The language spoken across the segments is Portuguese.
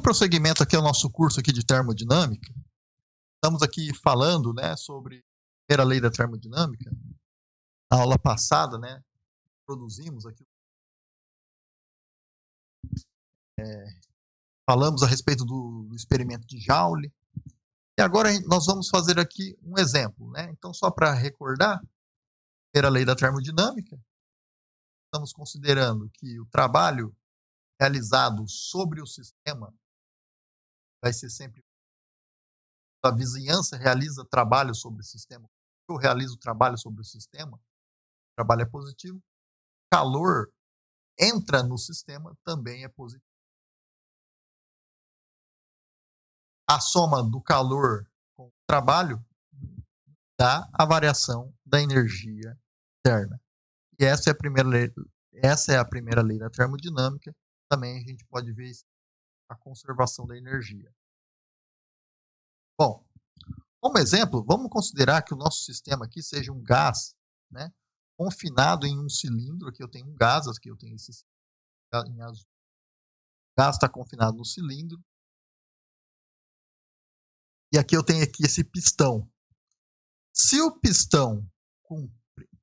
prosseguimento aqui ao nosso curso aqui de termodinâmica, estamos aqui falando, né, sobre a primeira lei da termodinâmica. Na aula passada, né, produzimos aqui, falamos a respeito do experimento de Joule. E agora nós vamos fazer aqui um exemplo, né? Então, só para recordar, a primeira lei da termodinâmica, estamos considerando que o trabalho realizado sobre o sistema vai ser sempre a vizinhança realiza trabalho sobre o sistema. Eu realizo trabalho sobre o sistema, o trabalho é positivo. Calor entra no sistema, também é positivo. A soma do calor com o trabalho dá a variação da energia interna. E essa é a primeira lei da termodinâmica. Também a gente pode ver a conservação da energia. Bom, como exemplo, vamos considerar que o nosso sistema aqui seja um gás, né, confinado em um cilindro. Aqui eu tenho um gás, aqui eu tenho esse em azul. O gás está confinado no cilindro. E aqui eu tenho aqui esse pistão. Se o pistão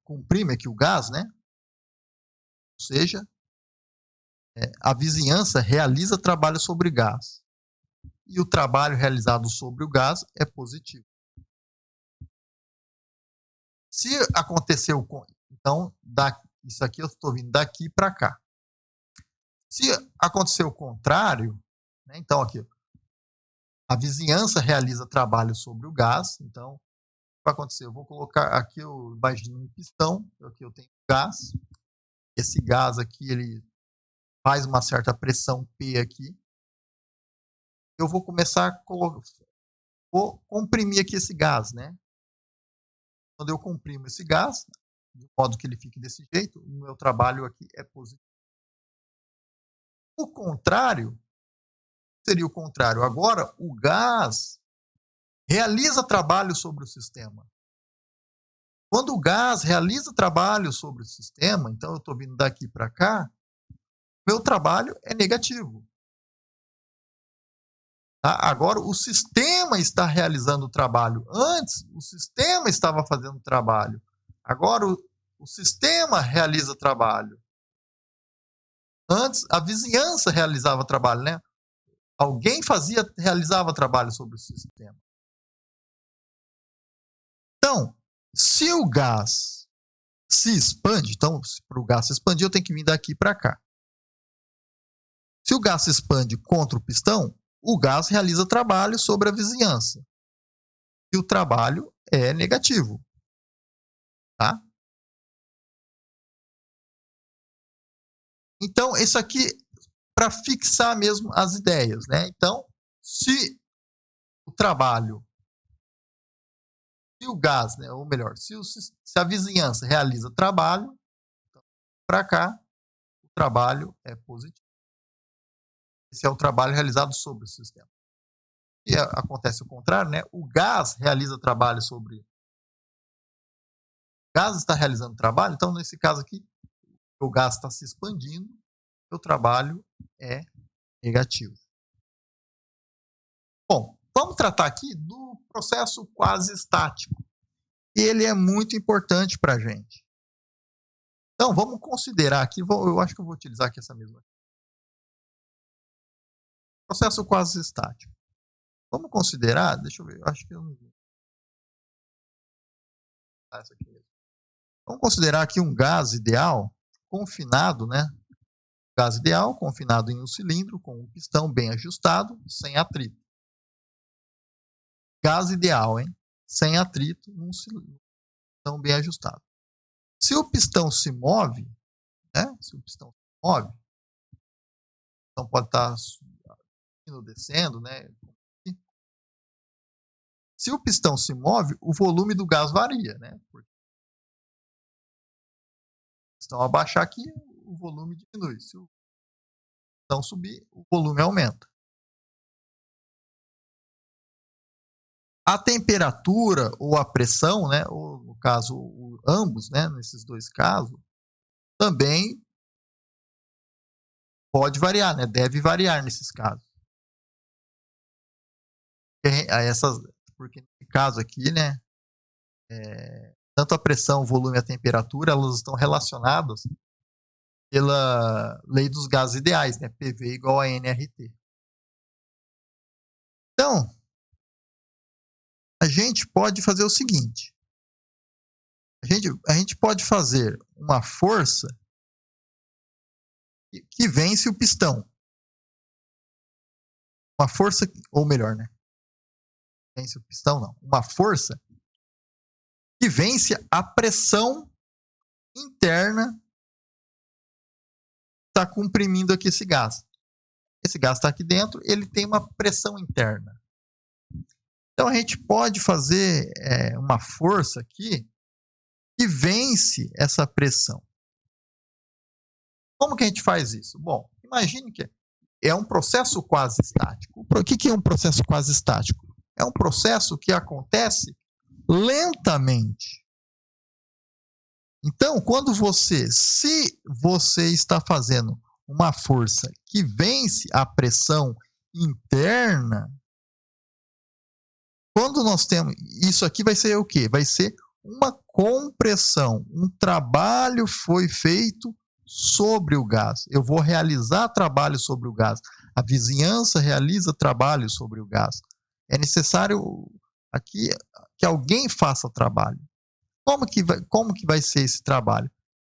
comprime aqui o gás, né, ou seja, a vizinhança realiza trabalho sobre gás. E o trabalho realizado sobre o gás é positivo. Se aconteceu, então, isso aqui eu estou vindo daqui para cá. Se acontecer o contrário, né, então aqui, a vizinhança realiza trabalho sobre o gás. Então, o que vai acontecer? Eu vou colocar aqui, eu imagino um pistão, aqui eu tenho gás. Esse gás aqui, ele faz uma certa pressão P aqui. Eu vou começar a vou comprimir aqui esse gás, né? Quando eu comprimo esse gás, de modo que ele fique desse jeito, o meu trabalho aqui é positivo. O contrário, seria o contrário. Agora, o gás realiza trabalho sobre o sistema. Quando o gás realiza trabalho sobre o sistema, então eu estou vindo daqui para cá, meu trabalho é negativo. Tá? Agora, o sistema está realizando o trabalho. Antes, o sistema estava fazendo o trabalho. Agora, o sistema realiza trabalho. Antes, a vizinhança realizava trabalho, né? Alguém realizava trabalho sobre o sistema. Então, se o gás se expande, então, para o gás se expandir, eu tenho que vir daqui para cá. Se o gás se expande contra o pistão, o gás realiza trabalho sobre a vizinhança. E o trabalho é negativo. Tá? Então, isso aqui para fixar mesmo as ideias, né? Então, se o trabalho, se o gás, né, ou melhor, se a vizinhança realiza trabalho, então, para cá, o trabalho é positivo. Esse é o trabalho realizado sobre o sistema. E acontece o contrário, né? O gás realiza trabalho sobre... O gás está realizando trabalho, então, nesse caso aqui, o gás está se expandindo, o trabalho é negativo. Bom, vamos tratar aqui do processo quase estático. Ele é muito importante para a gente. Então, vamos considerar aqui, eu acho que eu vou utilizar aqui essa mesma. Processo quase estático. Vamos considerar, deixa eu ver, eu acho que eu não vi. Essa aqui mesmo. Vamos considerar aqui um gás ideal confinado, né? Gás ideal confinado em um cilindro com um pistão bem ajustado, sem atrito. Gás ideal, hein? Sem atrito, num cilindro bem ajustado. Se o pistão se move, né? Se o pistão se move, então pode estar subindo, descendo, né? Se o pistão se move, o volume do gás varia, né? Porque se o pistão abaixar aqui, o volume diminui. Se o pistão subir, o volume aumenta. A temperatura ou a pressão, né, ou no caso ambos, né, nesses dois casos, também pode variar, né, deve variar nesses casos. Porque nesse caso aqui, né, tanto a pressão, o volume e a temperatura, elas estão relacionadas pela lei dos gases ideais, né, PV igual a nRT. Então, a gente pode fazer o seguinte, a gente pode fazer uma força que vence o pistão. Uma força, ou melhor, né? Vence o pistão, não. Uma força que vence a pressão interna que está comprimindo aqui esse gás. Esse gás está aqui dentro, ele tem uma pressão interna. Então a gente pode fazer uma força aqui que vence essa pressão. Como que a gente faz isso? Bom, imagine que é um processo quase estático. O que é um processo quase estático? É um processo que acontece lentamente. Então, se você está fazendo uma força que vence a pressão interna, quando nós temos isso aqui, vai ser o quê? Vai ser uma compressão. Um trabalho foi feito sobre o gás. Eu vou realizar trabalho sobre o gás. A vizinhança realiza trabalho sobre o gás. É necessário aqui que alguém faça trabalho. Como que vai ser esse trabalho?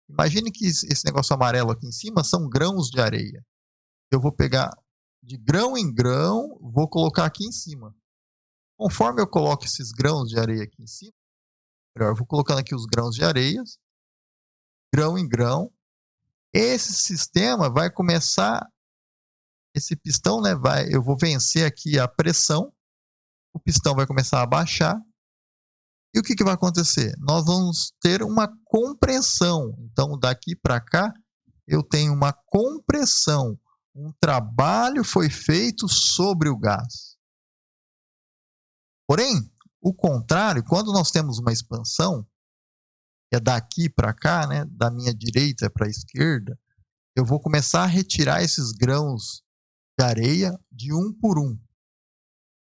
Imagine que esse negócio amarelo aqui em cima são grãos de areia. Eu vou pegar de grão em grão, vou colocar aqui em cima. Conforme eu coloco esses grãos de areia aqui em cima, eu vou colocando aqui os grãos de areia, grão em grão, esse sistema vai começar, esse pistão, né, eu vou vencer aqui a pressão, o pistão vai começar a baixar, e o que vai acontecer? Nós vamos ter uma compressão. Então, daqui para cá, eu tenho uma compressão. Um trabalho foi feito sobre o gás. Porém, o contrário, quando nós temos uma expansão, que é daqui para cá, né, da minha direita para a esquerda, eu vou começar a retirar esses grãos de areia de um por um.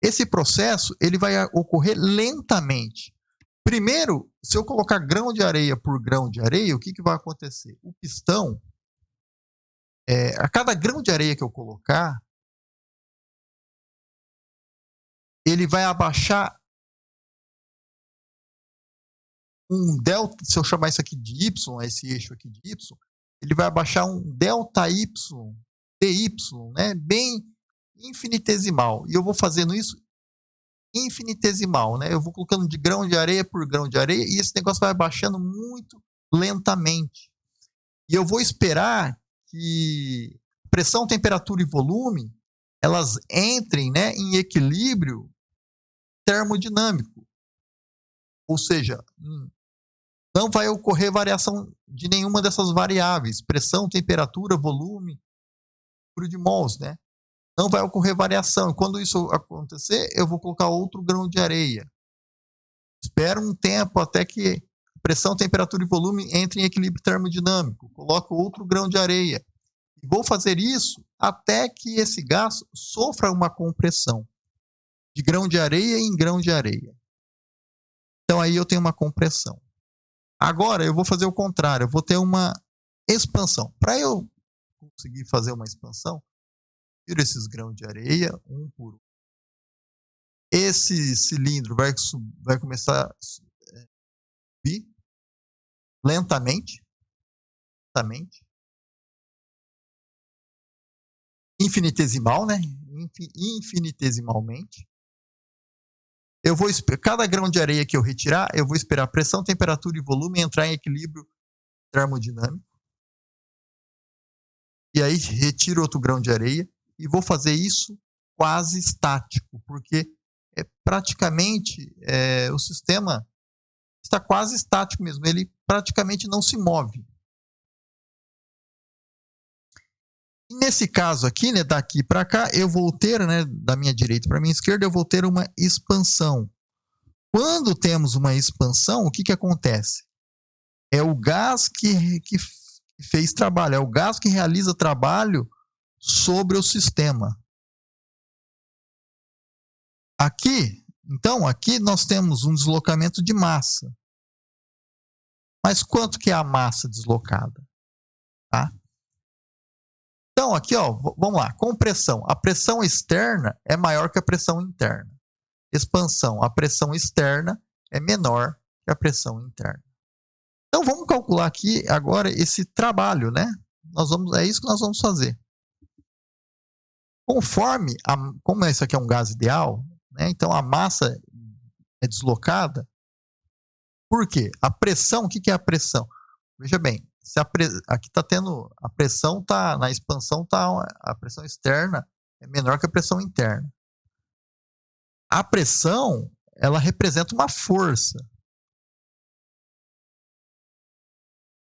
Esse processo ele vai ocorrer lentamente. Primeiro, se eu colocar grão de areia por grão de areia, o que vai acontecer? O pistão, a cada grão de areia que eu colocar, ele vai abaixar um delta, se eu chamar isso aqui de Y, esse eixo aqui de Y, ele vai abaixar um delta Y, dy, né, bem infinitesimal. E eu vou fazendo isso infinitesimal, né? Eu vou colocando de grão de areia por grão de areia e esse negócio vai abaixando muito lentamente. E eu vou esperar que pressão, temperatura e volume elas entrem, né, em equilíbrio termodinâmico. Ou seja, não vai ocorrer variação de nenhuma dessas variáveis, pressão, temperatura, volume, número de mols, né? Não vai ocorrer variação. Quando isso acontecer, eu vou colocar outro grão de areia. Espero um tempo até que pressão, temperatura e volume entrem em equilíbrio termodinâmico. Coloco outro grão de areia. E vou fazer isso até que esse gás sofra uma compressão de grão de areia em grão de areia. Então aí eu tenho uma compressão. Agora eu vou fazer o contrário, eu vou ter uma expansão. Para eu conseguir fazer uma expansão, tiro esses grãos de areia, um por um. Esse cilindro vai começar a subir lentamente, infinitesimal, né? Infinitesimalmente. Eu vou cada grão de areia que eu retirar, eu vou esperar pressão, temperatura e volume entrar em equilíbrio termodinâmico. E aí retiro outro grão de areia e vou fazer isso quase estático, porque praticamente o sistema está quase estático mesmo, ele praticamente não se move. E nesse caso aqui, né, daqui para cá, eu vou ter, né, da minha direita para a minha esquerda, eu vou ter uma expansão. Quando temos uma expansão, o que acontece? É o gás que fez trabalho, é o gás que realiza trabalho sobre o sistema. Aqui, então, aqui nós temos um deslocamento de massa. Mas quanto que é a massa deslocada? Tá? Então, aqui, ó, vamos lá, compressão. A pressão externa é maior que a pressão interna. Expansão, a pressão externa é menor que a pressão interna. Então, vamos calcular aqui agora esse trabalho, né? É isso que nós vamos fazer. Conforme, como isso aqui é um gás ideal, né? Então a massa é deslocada. Por quê? A pressão, o que é a pressão? Veja bem, se aqui está tendo, a pressão tá, na expansão a pressão externa é menor que a pressão interna. A pressão, ela representa uma força.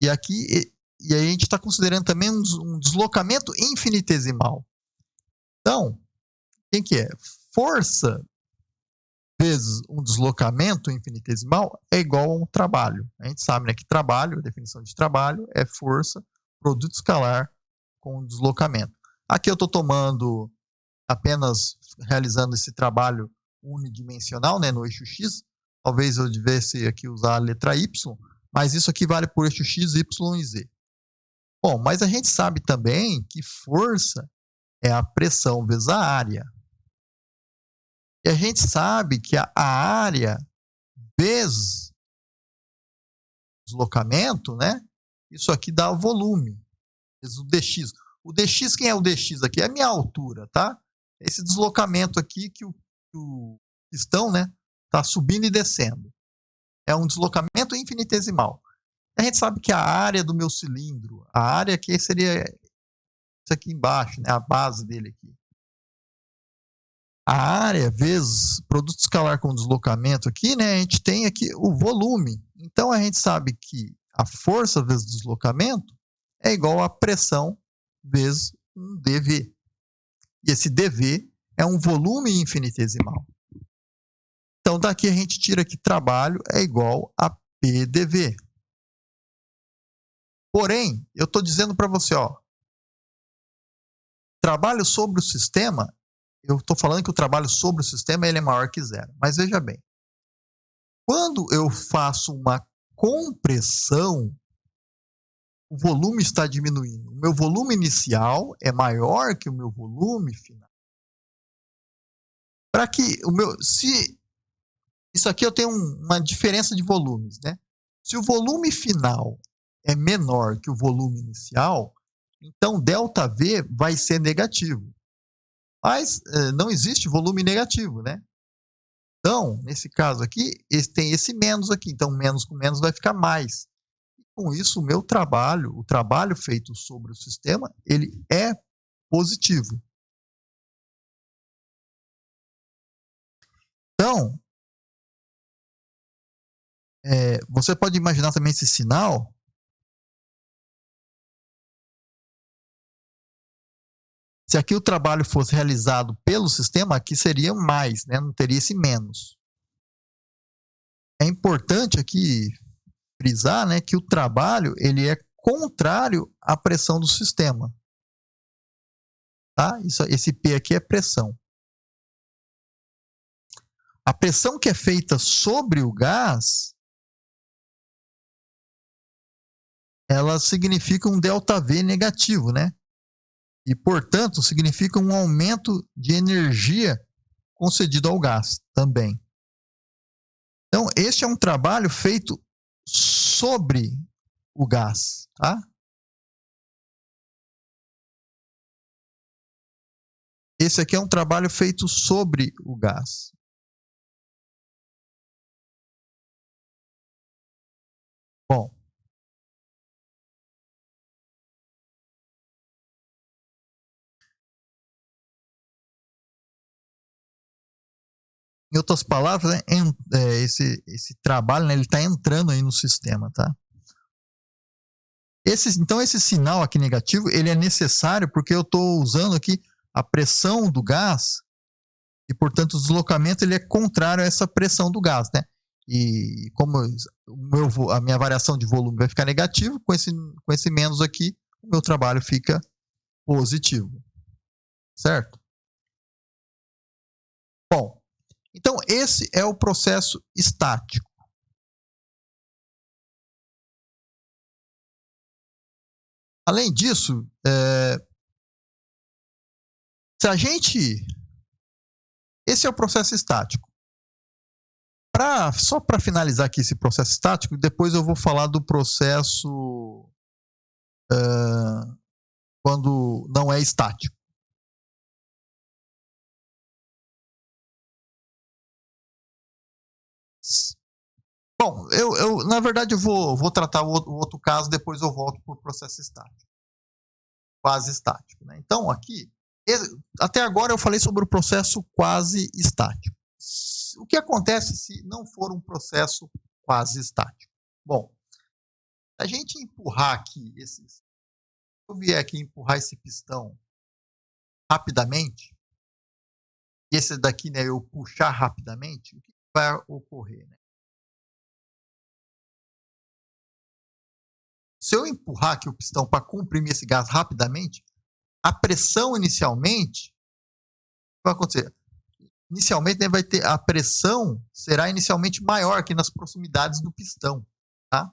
E aqui, e aí a gente está considerando também um deslocamento infinitesimal. Então, quem que é? Força vezes um deslocamento infinitesimal é igual a um trabalho. A gente sabe, né, que trabalho, a definição de trabalho é força, produto escalar com deslocamento. Aqui eu estou tomando, apenas realizando esse trabalho unidimensional, né, no eixo X. Talvez eu devesse aqui usar a letra Y, mas isso aqui vale por eixo X, Y e Z. Bom, mas a gente sabe também que força é a pressão vezes a área. E a gente sabe que a área vezes deslocamento, né? Isso aqui dá o volume, vezes o dx. O dx, quem é o dx aqui? É a minha altura, tá? Esse deslocamento aqui que o pistão, né, tá subindo e descendo. É um deslocamento infinitesimal. A gente sabe que a área do meu cilindro, a área aqui seria isso aqui embaixo, né, a base dele aqui. A área vezes produto escalar com deslocamento aqui, né, a gente tem aqui o volume. Então a gente sabe que a força vezes deslocamento é igual a pressão vezes um dV. E esse dV é um volume infinitesimal. Então daqui a gente tira que trabalho é igual a PDV. Porém, eu estou dizendo para você, ó, trabalho sobre o sistema, eu estou falando que o trabalho sobre o sistema ele é maior que zero. Mas veja bem, quando eu faço uma compressão, o volume está diminuindo. O meu volume inicial é maior que o meu volume final. Para que o meu, se isso aqui eu tenho uma diferença de volumes, né? Se o volume final é menor que o volume inicial, então ΔV vai ser negativo. Mas não existe volume negativo, né? Então, nesse caso aqui, tem esse menos aqui. Então, menos com menos vai ficar mais. E com isso, o meu trabalho, o trabalho feito sobre o sistema, ele é positivo. Então, você pode imaginar também esse sinal. Se aqui o trabalho fosse realizado pelo sistema, aqui seria mais, né? Não teria esse menos. É importante aqui frisar, né, que o trabalho ele é contrário à pressão do sistema. Tá? Esse P aqui é pressão. A pressão que é feita sobre o gás, ela significa um ΔV negativo, né? E, portanto, significa um aumento de energia concedido ao gás também. Então, este é um trabalho feito sobre o gás, tá? Esse aqui é um trabalho feito sobre o gás. Bom, em outras palavras, né, esse trabalho, né, ele está entrando aí no sistema, tá? Então, esse sinal aqui negativo, ele é necessário porque eu estou usando aqui a pressão do gás e, portanto, o deslocamento ele é contrário a essa pressão do gás, né? E como a minha variação de volume vai ficar negativa, com esse menos aqui, o meu trabalho fica positivo. Certo? Bom, Então, esse é o processo estático. Além disso, se a gente... Esse é o processo estático. Só para finalizar aqui esse processo estático, depois eu vou falar do processo quando não é estático. Bom, na verdade eu vou tratar o outro caso, depois eu volto para o processo estático. Quase estático, né? Então, aqui, até agora eu falei sobre o processo quase estático. O que acontece se não for um processo quase estático? Bom, a gente empurrar aqui se eu vier aqui empurrar esse pistão rapidamente, e esse daqui, né, eu puxar rapidamente, o que vai ocorrer, né? Se eu empurrar aqui o pistão para comprimir esse gás rapidamente, a pressão inicialmente vai acontecer. Inicialmente, né, a pressão será inicialmente maior aqui nas proximidades do pistão, tá?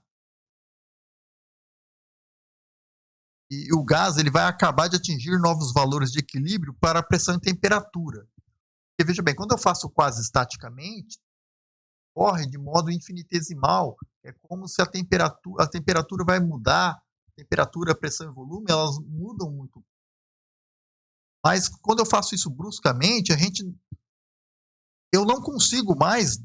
E o gás ele vai acabar de atingir novos valores de equilíbrio para a pressão e temperatura. Porque, veja bem, quando eu faço quase estaticamente, corre de modo infinitesimal. É como se a temperatura vai mudar, a temperatura, a pressão e volume, elas mudam muito. Mas quando eu faço isso bruscamente, eu não consigo mais.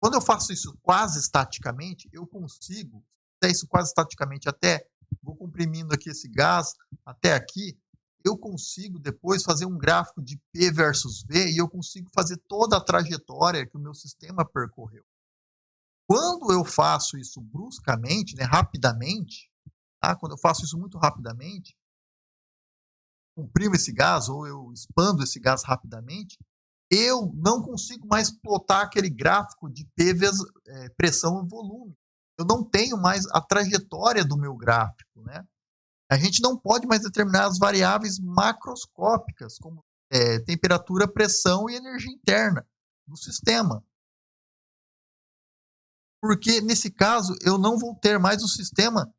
Quando eu faço isso quase estaticamente, eu consigo, isso quase estaticamente até, vou comprimindo aqui esse gás até aqui, eu consigo depois fazer um gráfico de P versus V e eu consigo fazer toda a trajetória que o meu sistema percorreu. Quando eu faço isso bruscamente, né, rapidamente, tá? Quando eu faço isso muito rapidamente, comprimo esse gás ou eu expando esse gás rapidamente, eu não consigo mais plotar aquele gráfico de P vezes pressão e volume. Eu não tenho mais a trajetória do meu gráfico, né? A gente não pode mais determinar as variáveis macroscópicas, como temperatura, pressão e energia interna do sistema. Porque, nesse caso, eu não vou ter mais o sistema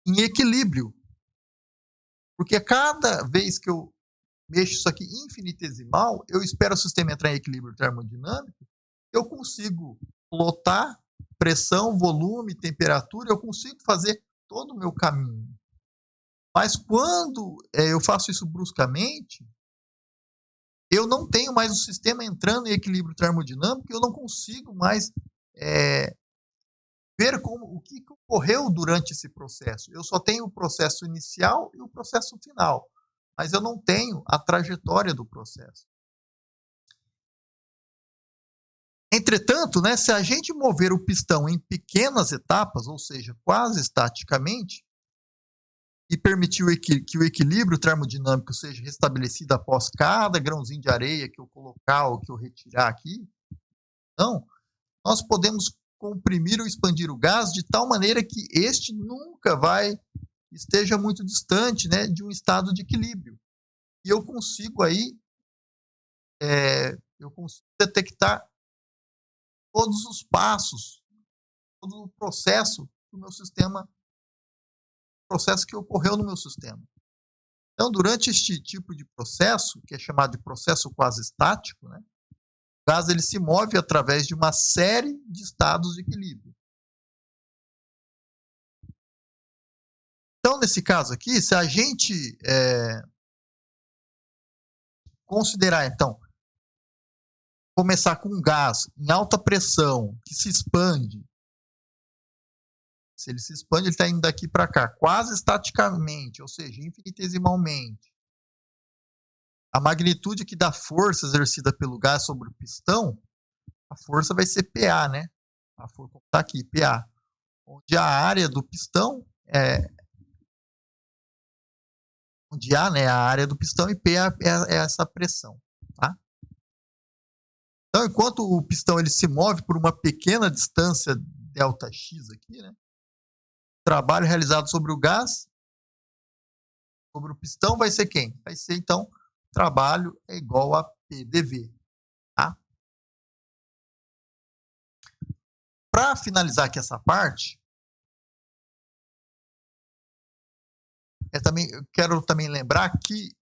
em equilíbrio. Porque a cada vez que eu mexo isso aqui infinitesimal, eu espero o sistema entrar em equilíbrio termodinâmico, eu consigo plotar pressão, volume, temperatura, eu consigo fazer todo o meu caminho. Mas quando eu faço isso bruscamente, eu não tenho mais o sistema entrando em equilíbrio termodinâmico, eu não consigo mais ver o que ocorreu durante esse processo. Eu só tenho o processo inicial e o processo final, mas eu não tenho a trajetória do processo. Entretanto, né, se a gente mover o pistão em pequenas etapas, ou seja, quase estaticamente, e permitir que o equilíbrio termodinâmico seja restabelecido após cada grãozinho de areia que eu colocar ou que eu retirar aqui, então, nós podemos comprimir ou expandir o gás de tal maneira que este nunca esteja muito distante, né, de um estado de equilíbrio. E eu consigo aí detectar todos os passos, todo o processo do meu sistema, processo que ocorreu no meu sistema. Então, durante este tipo de processo, que é chamado de processo quase estático, né, o gás ele se move através de uma série de estados de equilíbrio. Então, nesse caso aqui, se a gente considerar, então, começar com um gás em alta pressão, que se expande, se ele se expande, ele está indo daqui para cá, quase estaticamente, ou seja, infinitesimalmente. A magnitude que dá força exercida pelo gás sobre o pistão, a força vai ser PA, né? A força está aqui, PA. Onde a área do pistão onde A, né, a área do pistão, e P é essa pressão, tá? Então, enquanto o pistão ele se move por uma pequena distância ΔX aqui, né, o trabalho realizado sobre o gás, sobre o pistão, vai ser quem? Vai ser, então, trabalho é igual a PdV. para finalizar aqui essa parte, eu quero também lembrar que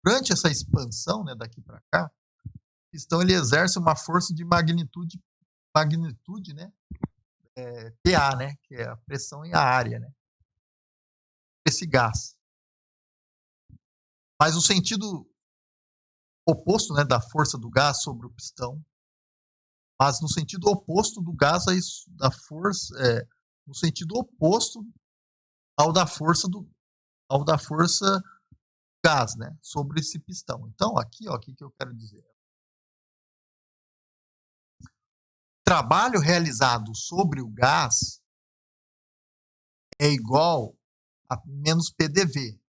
durante essa expansão, né, daqui para cá, o pistão ele exerce uma força de magnitude, né, PA, né, que é a pressão em área, né, esse gás. Mas o sentido oposto, né, da força do gás sobre o pistão, mas no sentido oposto do gás, da força, no sentido oposto ao da força do gás, né, sobre esse pistão. Então, aqui, ó, o que eu quero dizer? Trabalho realizado sobre o gás é igual a menos PDV.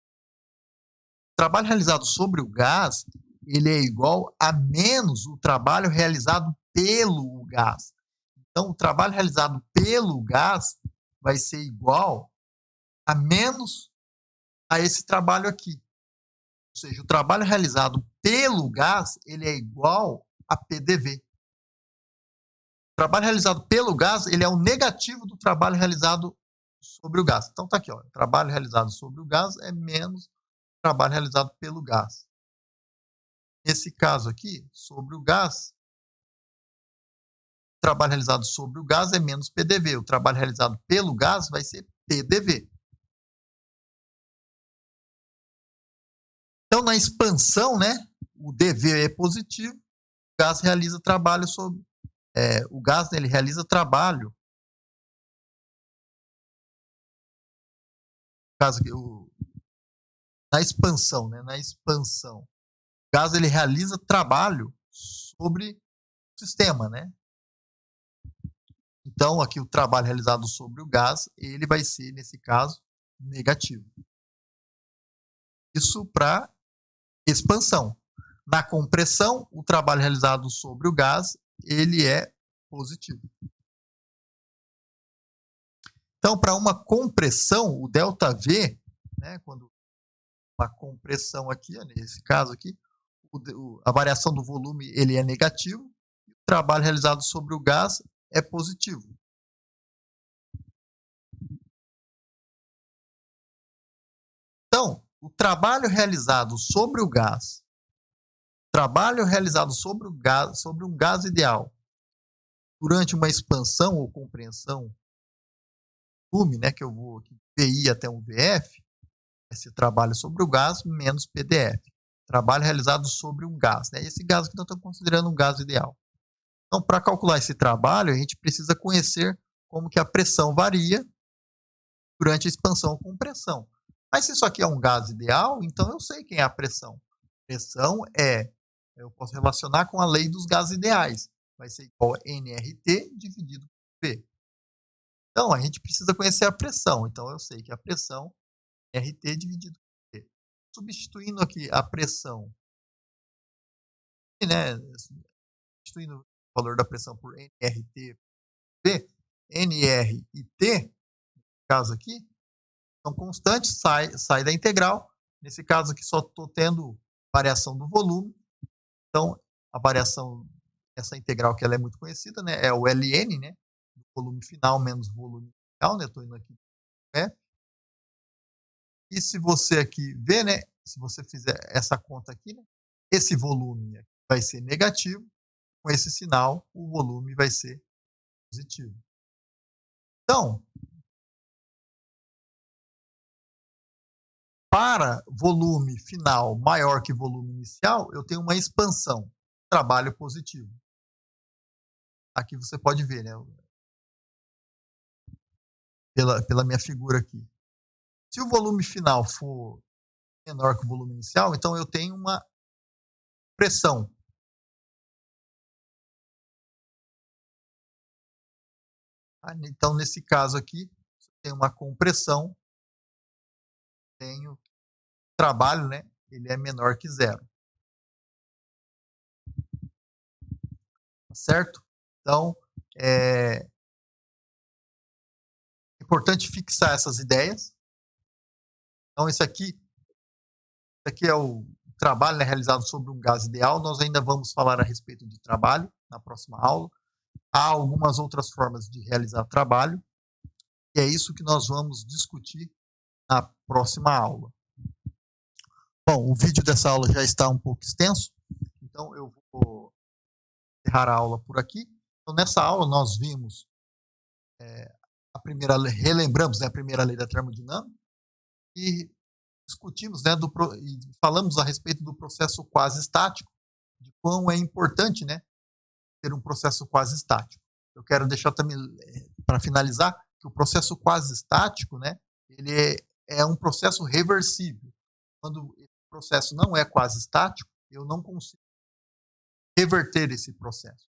Trabalho realizado sobre o gás, ele é igual a menos o trabalho realizado pelo gás. Então, o trabalho realizado pelo gás vai ser igual a menos a esse trabalho aqui. Ou seja, o trabalho realizado pelo gás, ele é igual a PDV. O trabalho realizado pelo gás, ele é o negativo do trabalho realizado sobre o gás. Então, tá aqui, ó, o trabalho realizado sobre o gás é menos o trabalho realizado pelo gás. Nesse caso aqui, sobre o gás, o trabalho realizado sobre o gás é menos PDV. O trabalho realizado pelo gás vai ser PDV. Então, na expansão, né, o DV é positivo, o gás realiza trabalho sobre... o gás, né, ele realiza trabalho. Na expansão, né, o gás ele realiza trabalho sobre o sistema, né? Então, aqui o trabalho realizado sobre o gás, ele vai ser, nesse caso, negativo. Isso para expansão. Na compressão, o trabalho realizado sobre o gás, ele é positivo. Então, para uma compressão, o ΔV, né, quando uma compressão aqui, nesse caso aqui, a variação do volume ele é negativo, o trabalho realizado sobre o gás é positivo. Então, o trabalho realizado sobre o gás, sobre um gás ideal, durante uma expansão ou compressão, volume, né, que eu vou aqui, VI até um VF, vai ser trabalho sobre o gás menos PDF. Trabalho realizado sobre um gás, né? Esse gás que nós estamos considerando um gás ideal. Então, para calcular esse trabalho, a gente precisa conhecer como que a pressão varia durante a expansão ou compressão. Mas se isso aqui é um gás ideal, então eu sei quem é a pressão. Pressão eu posso relacionar com a lei dos gases ideais. Vai ser igual a nRT dividido por V. Então, a gente precisa conhecer a pressão. Então, eu sei que a pressão é RT dividido por V. Substituindo aqui a pressão, né, substituindo o valor da pressão por nRT, V, NR e T, no caso aqui, são constantes, sai da integral. Nesse caso aqui só estou tendo variação do volume. Então, a variação, essa integral que ela é muito conhecida, né, é o Ln, né, do volume final menos volume inicial, né, estou indo aqui, né. E se você aqui ver, né, se você fizer essa conta aqui, né, esse volume vai ser negativo, com esse sinal, o volume vai ser positivo. Então, para volume final maior que volume inicial, eu tenho uma expansão, trabalho positivo. Aqui você pode ver, né, pela minha figura aqui. Se o volume final for menor que o volume inicial, então eu tenho uma pressão. Então, nesse caso aqui, tem uma compressão, tenho trabalho, né? Ele é menor que zero. Certo? Então, é importante fixar essas ideias. Então, esse aqui é o trabalho, né, realizado sobre um gás ideal. Nós ainda vamos falar a respeito de trabalho na próxima aula. há algumas outras formas de realizar trabalho, e é isso que nós vamos discutir na próxima aula. Bom, o vídeo dessa aula já está um pouco extenso, então eu vou encerrar a aula por aqui. Então, nessa aula nós vimos relembramos, né, a primeira lei da termodinâmica e discutimos, né, e falamos a respeito do processo quase estático, de quão é importante, né, ter um processo quase estático. Eu quero deixar também, para finalizar, que o processo quase estático, né, ele é um processo reversível. Quando esse processo não é quase estático, eu não consigo reverter esse processo.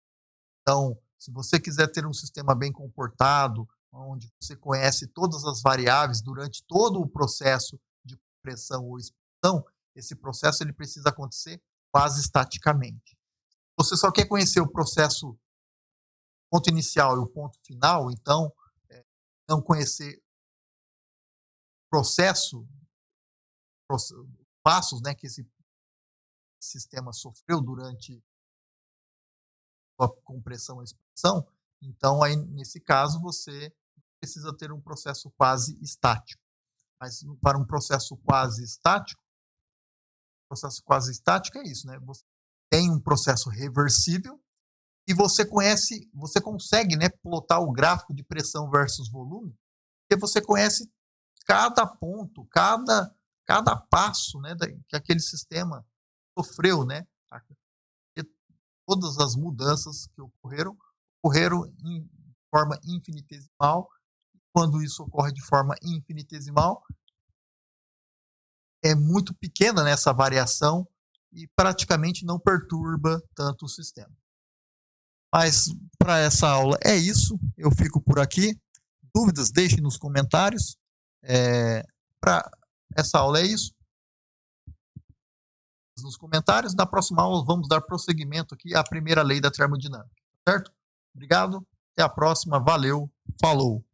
Então, se você quiser ter um sistema bem comportado, onde você conhece todas as variáveis durante todo o processo de compressão ou expansão, esse processo ele precisa acontecer quase estaticamente. Você só quer conhecer o processo ponto inicial e o ponto final, então não conhecer o processo, os passos, né, que esse sistema sofreu durante a compressão e expansão, então aí nesse caso você precisa ter um processo quase estático. Mas para um processo quase estático é isso, né? Você tem um processo reversível e você consegue, né, plotar o gráfico de pressão versus volume, porque você conhece cada ponto, cada passo, né, que aquele sistema sofreu, né? Todas as mudanças que ocorreram em forma infinitesimal. Quando isso ocorre de forma infinitesimal, é muito pequena nessa variação e praticamente não perturba tanto o sistema. Mas para essa aula é isso, eu fico por aqui. Dúvidas, deixem nos comentários. Para essa aula é isso. Nos comentários. Na próxima aula vamos dar prosseguimento aqui à primeira lei da termodinâmica, certo? Obrigado, até a próxima, valeu, falou!